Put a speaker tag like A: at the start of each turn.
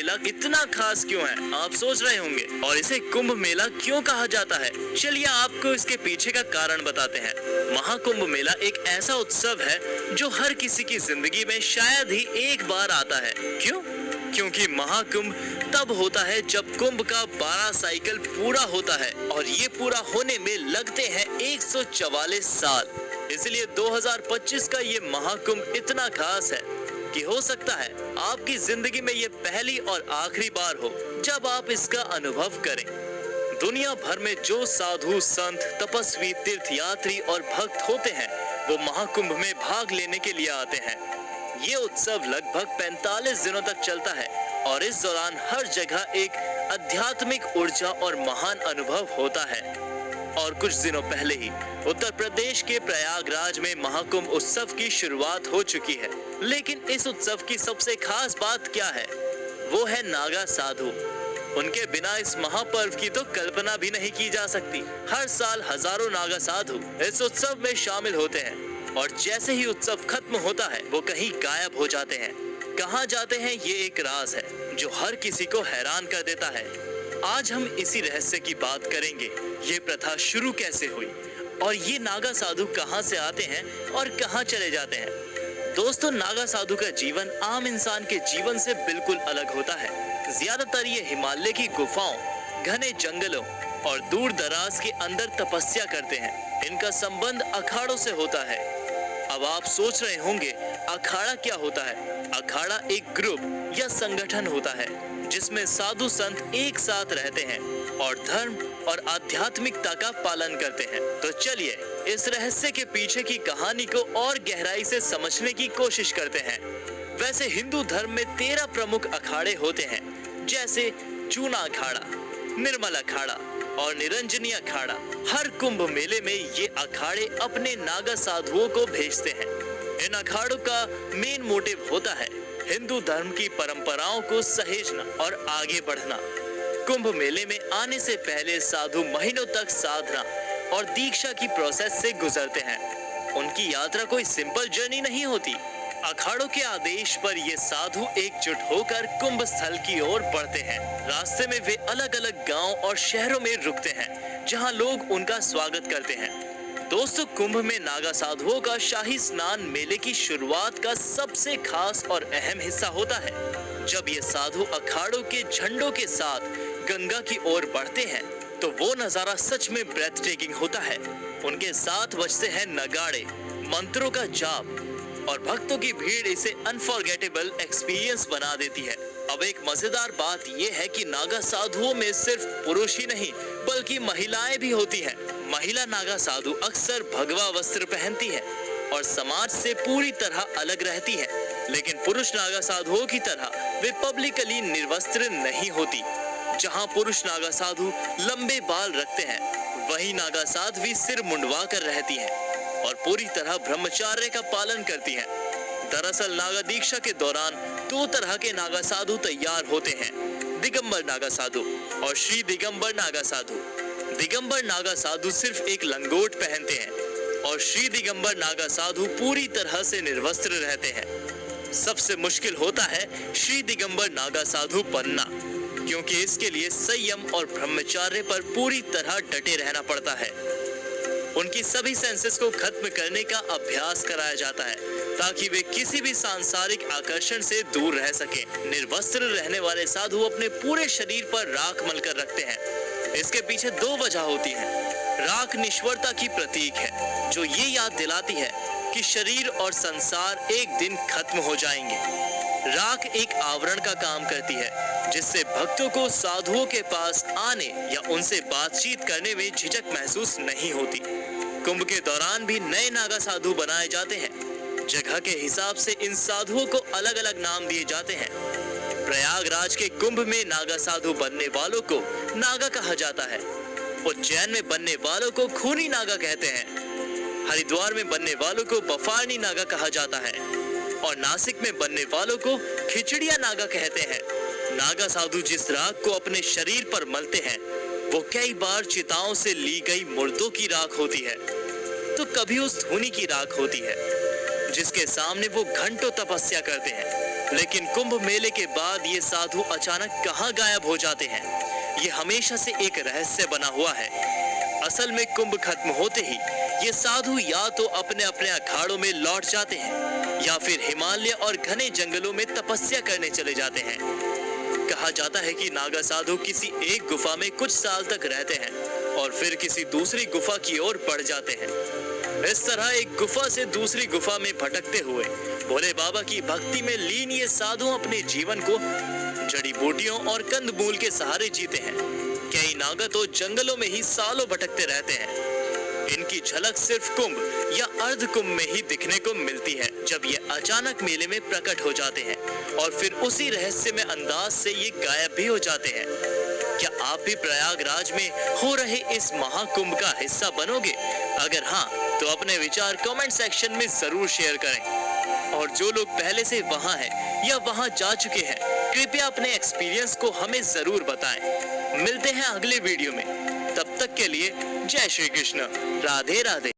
A: मेला इतना खास क्यों है, आप सोच रहे होंगे, और इसे कुंभ मेला क्यों कहा जाता है। चलिए आपको इसके पीछे का कारण बताते हैं। महाकुंभ मेला एक ऐसा उत्सव है जो हर किसी की जिंदगी में शायद ही एक बार आता है। क्यों? क्योंकि महाकुंभ तब होता है जब कुंभ का 12 साइकिल पूरा होता है और ये पूरा होने में लगते हैं 144 साल। इसलिए 2025 का ये महाकुंभ इतना खास है कि हो सकता है आपकी जिंदगी में ये पहली और आखिरी बार हो जब आप इसका अनुभव करें। दुनिया भर में जो साधु, संत, तपस्वी, तीर्थयात्री और भक्त होते हैं वो महाकुंभ में भाग लेने के लिए आते हैं। ये उत्सव लगभग 45 दिनों तक चलता है और इस दौरान हर जगह एक आध्यात्मिक ऊर्जा और महान अनुभव होता है। और कुछ दिनों पहले ही उत्तर प्रदेश के प्रयागराज में महाकुंभ उत्सव की शुरुआत हो चुकी है। लेकिन इस उत्सव की सबसे खास बात क्या है? वो है नागा साधु। उनके बिना इस महापर्व की तो कल्पना भी नहीं की जा सकती। हर साल हजारों नागा साधु इस उत्सव में शामिल होते हैं और जैसे ही उत्सव खत्म होता है वो कहीं गायब हो जाते हैं। कहाँ जाते हैं ये एक राज है जो हर किसी को हैरान कर देता है। आज हम इसी रहस्य की बात करेंगे। ये प्रथा शुरू कैसे हुई और ये नागा साधु कहाँ से आते हैं और कहाँ चले जाते हैं। दोस्तों, नागा साधु का जीवन आम इंसान के जीवन से बिल्कुल अलग होता है। ज्यादातर ये हिमालय की गुफाओं, घने जंगलों और दूर दराज के अंदर तपस्या करते हैं। इनका संबंध अखाड़ों से होता है। अब आप सोच रहे होंगे अखाड़ा क्या होता है? अखाड़ा एक ग्रुप या संगठन होता है जिसमें साधु संत एक साथ रहते हैं और धर्म और आध्यात्मिकता का पालन करते हैं। तो चलिए इस रहस्य के पीछे की कहानी को और गहराई से समझने की कोशिश करते हैं। वैसे हिंदू धर्म में 13 प्रमुख अखाड़े होते हैं, जैसे चूना अखाड़ा, निर्मल अखाड़ा और निरंजनी अखाड़ा। हर कुंभ मेले में ये अखाड़े अपने नागा साधुओं को भेजते हैं। इन अखाड़ों का मेन मोटिव होता है हिंदू धर्म की परंपराओं को सहेजना और आगे बढ़ना। कुंभ मेले में आने से पहले साधु महीनों तक साधना और दीक्षा की प्रोसेस से गुजरते हैं। उनकी यात्रा कोई सिंपल जर्नी नहीं होती। अखाड़ों के आदेश पर ये साधु एकजुट होकर कुंभ स्थल की ओर बढ़ते हैं। रास्ते में वे अलग अलग गांव और शहरों में रुकते हैं जहां लोग उनका स्वागत करते हैं। दोस्तों, कुंभ में नागा साधुओं का शाही स्नान मेले की शुरुआत का सबसे खास और अहम हिस्सा होता है। जब ये साधु अखाड़ों के झंडों के साथ गंगा की ओर बढ़ते हैं तो वो नजारा सच में ब्रेथ टेकिंग होता है। उनके साथ बजते हैं नगाड़े, मंत्रों का जाप और भक्तों की भीड़ इसे अनफॉरगेटेबल एक्सपीरियंस बना देती है। अब एक मजेदार बात यह है कि नागा साधुओं में सिर्फ पुरुष ही नहीं बल्कि महिलाएं भी होती हैं। महिला नागा साधु अक्सर भगवा वस्त्र पहनती है और समाज से पूरी तरह अलग रहती है। लेकिन पुरुष नागा साधुओं की तरह वे पब्लिकली निर्वस्त्र नहीं होती। जहां पुरुष नागा साधु लंबे बाल रखते हैं, वहीं नागा साध्वी सिर मुंडवा कर रहती है और पूरी तरह ब्रह्मचर्य का पालन करती हैं। दरअसल नागा दीक्षा के दौरान 2 तरह के नागा साधु तैयार होते हैं, दिगंबर नागा साधु और श्री दिगंबर नागा साधु। दिगंबर नागा साधु सिर्फ एक लंगोट पहनते हैं और श्री दिगंबर नागा साधु पूरी तरह से निर्वस्त्र रहते हैं। सबसे मुश्किल होता है श्री दिगंबर नागा साधु बनना, क्योंकि इसके लिए संयम और ब्रह्मचर्य पर पूरी तरह डटे रहना पड़ता है। उनकी सभी सेंसेस को खत्म करने का अभ्यास कराया जाता है ताकि वे किसी भी सांसारिक आकर्षण से दूर रह सकें। निर्वस्त्र रहने वाले साधु अपने पूरे शरीर पर राख मलकर रखते हैं। इसके पीछे 2 वजह होती है। राख निश्वरता की प्रतीक है जो ये याद दिलाती है कि शरीर और संसार एक दिन खत्म हो जाएंगे। राख एक आवरण का काम करती है जिससे भक्तों को साधुओं के पास आने या उनसे बातचीत करने में झिझक महसूस नहीं होती। कुंभ के दौरान भी नए नागा साधु बनाए जाते हैं। जगह के हिसाब से इन साधुओं को अलग अलग नाम दिए जाते हैं। प्रयागराज के कुंभ में नागा साधु बनने वालों को नागा कहा जाता है। उज्जैन में बनने वालों को खूनी नागा कहते हैं। हरिद्वार में बनने वालों को बफारनी नागा कहा जाता है और नासिक में बनने वालों को खिचड़िया नागा कहते हैं। नागा साधु जिस राख को अपने शरीर पर मलते हैं वो कई बार चिताओं से ली गई मुर्दों की राख होती है तो कभी उस धूनी की राख होती है जिसके सामने वो घंटों तपस्या करते हैं। लेकिन कुंभ मेले के बाद ये साधु अचानक कहाँ गायब हो जाते हैं, ये हमेशा से एक रहस्य बना हुआ है। असल में कुंभ खत्म होते ही ये साधु या तो अपने अपने अखाड़ों में लौट जाते हैं या फिर हिमालय और घने जंगलों में तपस्या करने चले जाते हैं। कहा जाता है कि नागा साधु किसी एक गुफा में कुछ साल तक रहते हैं और फिर किसी दूसरी गुफा की ओर बढ़ जाते हैं। इस तरह एक गुफा से दूसरी गुफा में भटकते हुए भोले बाबा की भक्ति में लीन ये साधु अपने जीवन को जड़ी बूटियों और कंदमूल के सहारे जीते हैं। कई नागा तो जंगलों में ही सालों भटकते रहते हैं। इनकी झलक सिर्फ कुंभ या अर्ध कुंभ में ही दिखने को मिलती है, जब ये अचानक मेले में प्रकट हो जाते हैं और फिर उसी रहस्यमय अंदाज से ये गायब भी हो जाते हैं। क्या आप भी प्रयागराज में हो रहे इस महाकुंभ का हिस्सा बनोगे? अगर हाँ, तो अपने विचार कमेंट सेक्शन में जरूर शेयर करें। और जो लोग पहले से वहां हैं या वहां जा चुके हैं, कृपया अपने एक्सपीरियंस को हमें जरूर बताएं। मिलते हैं अगले वीडियो में, तब तक के लिए जय श्री कृष्ण, राधे राधे।